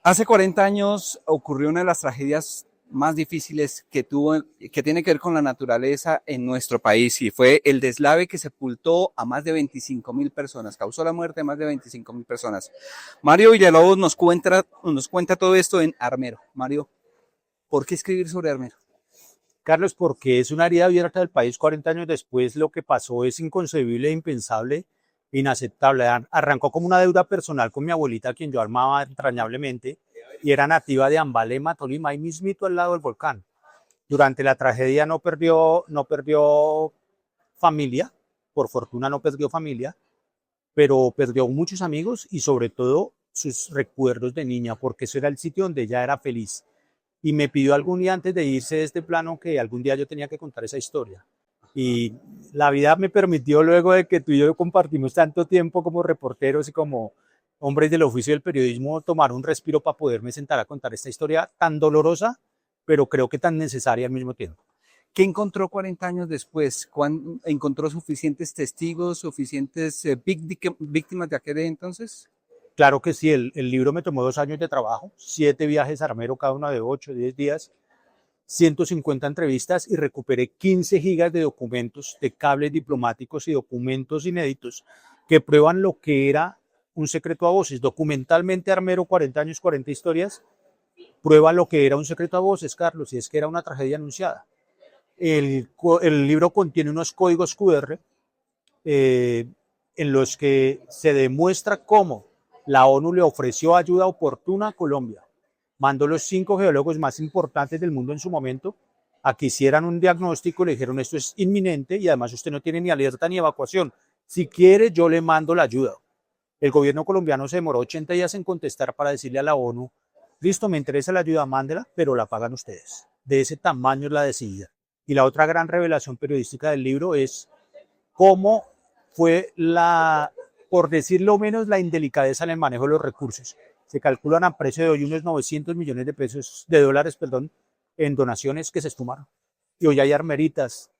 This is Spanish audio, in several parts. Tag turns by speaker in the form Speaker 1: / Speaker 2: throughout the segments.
Speaker 1: Hace 40 años ocurrió una de las tragedias más difíciles que tuvo, que tiene que ver con la naturaleza en nuestro país, y fue el deslave que sepultó a más de 25.000 personas, causó la muerte de más de 25.000 personas. Mario Villalobos nos cuenta todo esto en Armero. Mario, ¿por qué escribir sobre Armero?
Speaker 2: Carlos, porque es una herida abierta del país 40 años después. Lo que pasó es inconcebible, impensable, inaceptable. Arrancó como una deuda personal con mi abuelita, a quien yo amaba entrañablemente, y era nativa de Ambalema, Tolima, ahí mismito al lado del volcán. Durante la tragedia no perdió familia, por fortuna no perdió familia, pero perdió muchos amigos y sobre todo sus recuerdos de niña, porque eso era el sitio donde ella era feliz. Y me pidió algún día antes de irse de este plano que algún día yo tenía que contar esa historia. Y la vida me permitió, luego de que tú y yo compartimos tanto tiempo como reporteros y como hombres del oficio del periodismo, tomar un respiro para poderme sentar a contar esta historia tan dolorosa, pero creo que tan necesaria al mismo tiempo.
Speaker 1: ¿Qué encontró 40 años después? ¿Encontró suficientes testigos, suficientes víctimas de aquel entonces?
Speaker 2: Claro que sí, el libro me tomó 2 años de trabajo, 7 viajes a Armero, cada uno de 8, 10 días, 150 entrevistas y recuperé 15 gigas de documentos, de cables diplomáticos y documentos inéditos que prueban lo que era un secreto a voces. Documentalmente, Armero, 40 años, 40 historias, prueba lo que era un secreto a voces, Carlos, y es que era una tragedia anunciada. El libro contiene unos códigos QR eh, en los que se demuestra cómo la ONU le ofreció ayuda oportuna a Colombia. Mandó los 5 geólogos más importantes del mundo en su momento a que hicieran un diagnóstico. Le dijeron: esto es inminente y además usted no tiene ni alerta ni evacuación. Si quiere, yo le mando la ayuda. El gobierno colombiano se demoró 80 días en contestar para decirle a la ONU: listo, me interesa la ayuda, mándela, pero la pagan ustedes. De ese tamaño es la decidida. Y la otra gran revelación periodística del libro es cómo fue por decirlo menos, la indelicadeza en el manejo de los recursos. Se calculan a precio de hoy unos 900 millones de dólares, perdón, en donaciones que se esfumaron. Y hoy hay armeritas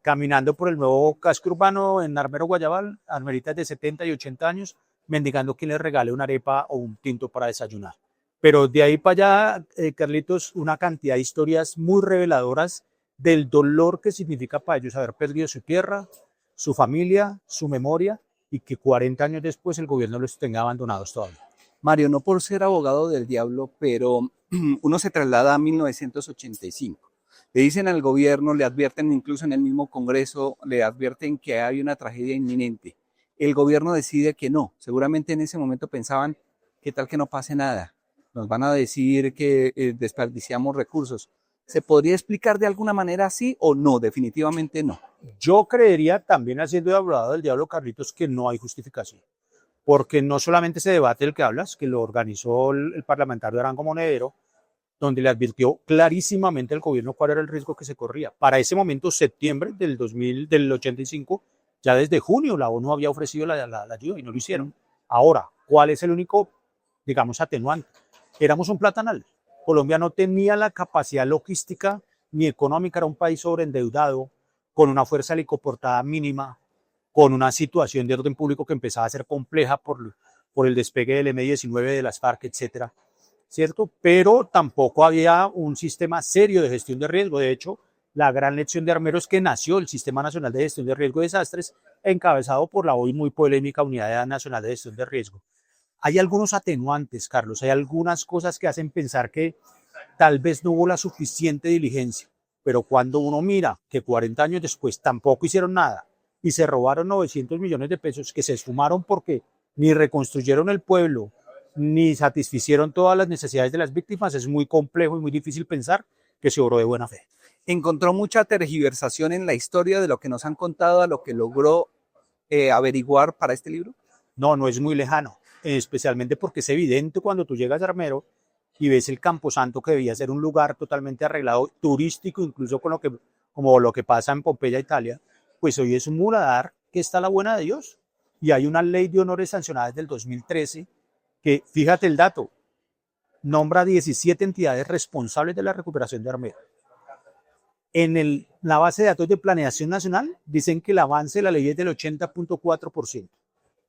Speaker 2: caminando por el nuevo casco urbano en Armero Guayabal, armeritas de 70 y 80 años, mendigando quien les regale una arepa o un tinto para desayunar. Pero de ahí para allá, Carlitos, una cantidad de historias muy reveladoras del dolor que significa para ellos haber perdido su tierra, su familia, su memoria, y que 40 años después el gobierno los tenga abandonados todavía.
Speaker 1: Mario, no por ser abogado del diablo, pero uno se traslada a 1985. Le dicen al gobierno, le advierten incluso en el mismo Congreso, le advierten que hay una tragedia inminente. El gobierno decide que no. Seguramente en ese momento pensaban, ¿qué tal que no pase nada? Nos van a decir que desperdiciamos recursos. ¿Se podría explicar de alguna manera así o no? Definitivamente no.
Speaker 2: Yo creería, también haciendo de abogado del diablo, Carlitos, que no hay justificación. Porque no solamente ese debate del que hablas, que lo organizó el parlamentario Arango Monedero, donde le advirtió clarísimamente al gobierno cuál era el riesgo que se corría. Para ese momento, septiembre del 85, ya desde junio la ONU había ofrecido la ayuda y no lo hicieron. Ahora, ¿cuál es el único, digamos, atenuante? Éramos un platanal. Colombia no tenía la capacidad logística ni económica, era un país sobreendeudado, con una fuerza helicoportada mínima, con una situación de orden público que empezaba a ser compleja por el despegue del M-19, de las FARC, etcétera, ¿cierto? Pero tampoco había un sistema serio de gestión de riesgo. De hecho, la gran lección de Armero es que nació el Sistema Nacional de Gestión de Riesgo y Desastres, encabezado por la hoy muy polémica Unidad Nacional de Gestión de Riesgo. Hay algunos atenuantes, Carlos, hay algunas cosas que hacen pensar que tal vez no hubo la suficiente diligencia, pero cuando uno mira que 40 años después tampoco hicieron nada y se robaron 900 millones de pesos que se esfumaron porque ni reconstruyeron el pueblo, ni satisficieron todas las necesidades de las víctimas, es muy complejo y muy difícil pensar que se obró de buena fe.
Speaker 1: Encontró mucha tergiversación en la historia de lo que nos han contado a lo que logró averiguar para este libro.
Speaker 2: No, no es muy lejano, especialmente porque es evidente cuando tú llegas a Armero y ves el Camposanto, que debía ser un lugar totalmente arreglado, turístico, incluso como lo que pasa en Pompeya, Italia, pues hoy es un muladar que está a la buena de Dios. Y hay una ley de honores sancionada desde el 2013 que, fíjate el dato, nombra 17 entidades responsables de la recuperación de Armero. La base de datos de Planeación Nacional dicen que el avance de la ley es del 80.4%.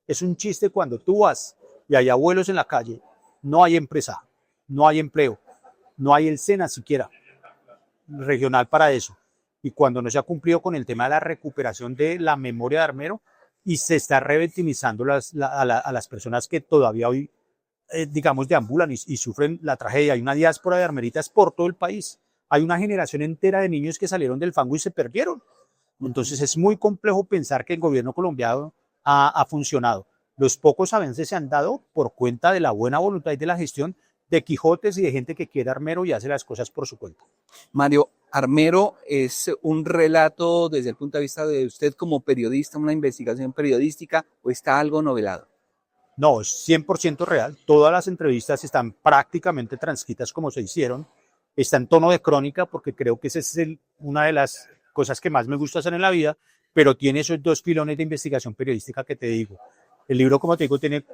Speaker 2: Es un chiste cuando tú vas y hay abuelos en la calle, no hay empresa, no hay empleo, no hay el SENA siquiera regional para eso. Y cuando no se ha cumplido con el tema de la recuperación de la memoria de Armero y se está revictimizando a las personas que todavía hoy, digamos, deambulan y sufren la tragedia. Hay una diáspora de armeritas por todo el país. Hay una generación entera de niños que salieron del fango y se perdieron. Entonces es muy complejo pensar que el gobierno colombiano ha funcionado. Los pocos avances se han dado por cuenta de la buena voluntad y de la gestión de Quijotes y de gente que quiere Armero y hace las cosas por su cuenta.
Speaker 1: Mario, Armero es un relato desde el punto de vista de usted como periodista, una investigación periodística, o está algo novelado.
Speaker 2: No, es 100% real. Todas las entrevistas están prácticamente transcritas como se hicieron. Está en tono de crónica porque creo que esa es una de las cosas que más me gusta hacer en la vida, pero tiene esos dos pilones de investigación periodística que te digo. El libro, como te digo, tiene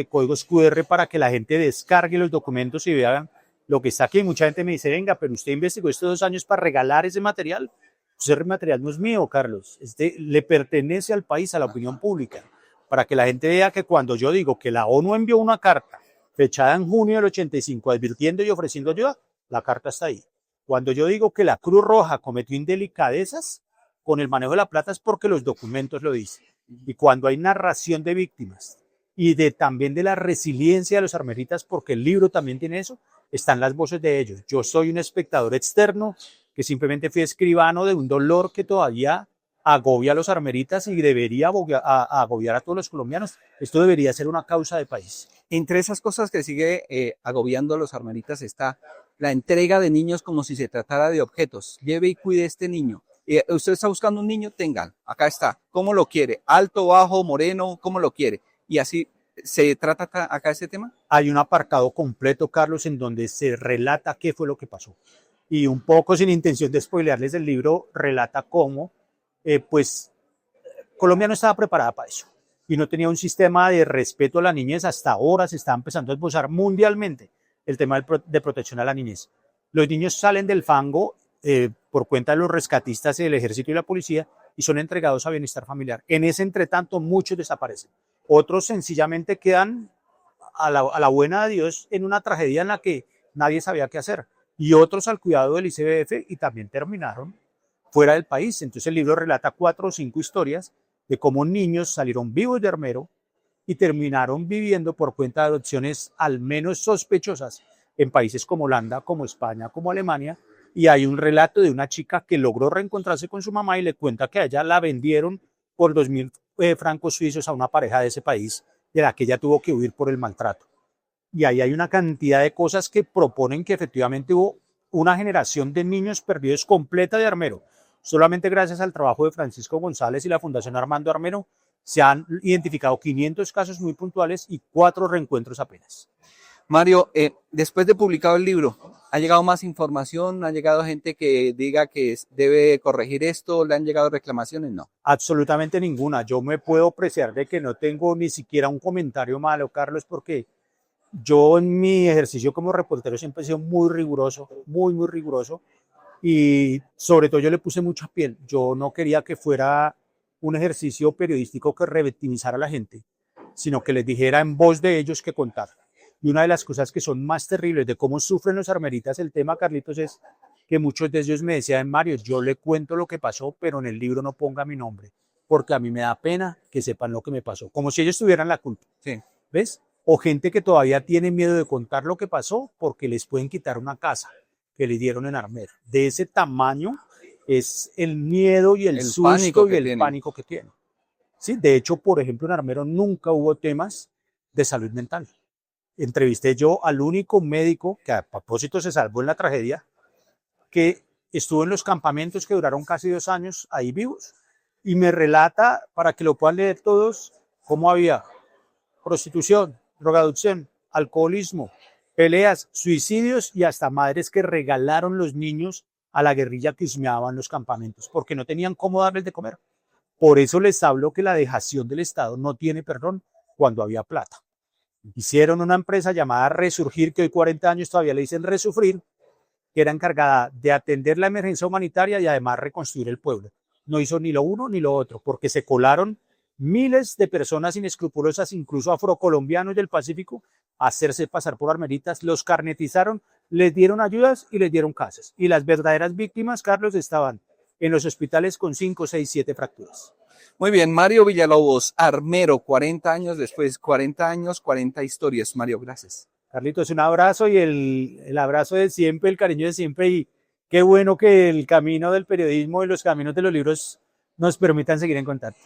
Speaker 2: códigos QR para que la gente descargue los documentos y vean lo que está aquí. Mucha gente me dice, venga, pero usted investigó estos 2 años para regalar ese material. Ese material no es mío, Carlos. Le pertenece al país, a la opinión pública, para que la gente vea que cuando yo digo que la ONU envió una carta fechada en junio del 85 advirtiendo y ofreciendo ayuda, la carta está ahí. Cuando yo digo que la Cruz Roja cometió indelicadezas con el manejo de la plata es porque los documentos lo dicen. Y cuando hay narración de víctimas y también de la resiliencia de los armeritas, porque el libro también tiene eso, están las voces de ellos. Yo soy un espectador externo que simplemente fui escribano de un dolor que todavía agobia a los armeritas y debería agobiar a todos los colombianos. Esto debería ser una causa de país.
Speaker 1: Entre esas cosas que sigue agobiando a los armeritas está la entrega de niños como si se tratara de objetos. Lleve y cuide a este niño. Usted está buscando un niño, tengan, acá está. ¿Cómo lo quiere? Alto, bajo, moreno, ¿cómo lo quiere? Y así se trata acá este tema.
Speaker 2: Hay un apartado completo, Carlos, en donde se relata qué fue lo que pasó. Y un poco sin intención de spoilearles el libro, relata cómo, pues, Colombia no estaba preparada para eso. Y no tenía un sistema de respeto a la niñez. Hasta ahora se está empezando a esbozar mundialmente el tema de protección a la niñez. Los niños salen del fango por cuenta de los rescatistas del ejército y la policía y son entregados a bienestar familiar. En ese entretanto muchos desaparecen. Otros sencillamente quedan a la buena de Dios en una tragedia en la que nadie sabía qué hacer. Y otros al cuidado del ICBF y también terminaron fuera del país. Entonces el libro relata 4 o 5 historias de cómo niños salieron vivos de Armero y terminaron viviendo por cuenta de adopciones al menos sospechosas en países como Holanda, como España, como Alemania. Y hay un relato de una chica que logró reencontrarse con su mamá y le cuenta que a ella la vendieron por 2.000 francos suizos a una pareja de ese país de la que ella tuvo que huir por el maltrato. Y ahí hay una cantidad de cosas que proponen que efectivamente hubo una generación de niños perdidos completa de Armero. Solamente gracias al trabajo de Francisco González y la Fundación Armando Armero se han identificado 500 casos muy puntuales y 4 reencuentros apenas.
Speaker 1: Mario, después de publicado el libro, ¿ha llegado más información? ¿Ha llegado gente que diga que debe corregir esto? ¿Le han llegado reclamaciones? No.
Speaker 2: Absolutamente ninguna. Yo me puedo apreciar de que no tengo ni siquiera un comentario malo, Carlos, porque yo en mi ejercicio como reportero siempre he sido muy riguroso, muy riguroso. Y sobre todo yo le puse mucha piel. Yo no quería que fuera un ejercicio periodístico que revictimizara a la gente, sino que les dijera en voz de ellos que contar. Y una de las cosas que son más terribles de cómo sufren los armeritas el tema, Carlitos, es que muchos de ellos me decían, Mario, yo le cuento lo que pasó, pero en el libro no ponga mi nombre, porque a mí me da pena que sepan lo que me pasó, como si ellos tuvieran la culpa.
Speaker 1: Sí.
Speaker 2: ¿Ves? O gente que todavía tiene miedo de contar lo que pasó porque les pueden quitar una casa que le dieron en Armero. De ese tamaño es el miedo y el susto y el pánico que tienen. Sí, de hecho, por ejemplo, en Armero nunca hubo temas de salud mental. Entrevisté yo al único médico que a propósito se salvó en la tragedia, que estuvo en los campamentos que duraron casi 2 años ahí vivos y me relata, para que lo puedan leer todos, cómo había prostitución, drogadicción, alcoholismo, peleas, suicidios y hasta madres que regalaron los niños a la guerrilla que husmeaba en los campamentos porque no tenían cómo darles de comer. Por eso les hablo que la dejación del Estado no tiene perdón cuando había plata. Hicieron una empresa llamada Resurgir, que hoy 40 años todavía le dicen Resufrir, que era encargada de atender la emergencia humanitaria y además reconstruir el pueblo. No hizo ni lo uno ni lo otro, porque se colaron miles de personas inescrupulosas, incluso afrocolombianos del Pacífico, hacerse pasar por armeritas, los carnetizaron, les dieron ayudas y les dieron casas. Y las verdaderas víctimas, Carlos, estaban en los hospitales con 5, 6, 7 fracturas.
Speaker 1: Muy bien, Mario Villalobos, armero, 40 años después, 40 años, 40 historias. Mario, gracias.
Speaker 2: Carlitos, un abrazo y el abrazo de siempre, el cariño de siempre, y qué bueno que el camino del periodismo y los caminos de los libros nos permitan seguir en contacto.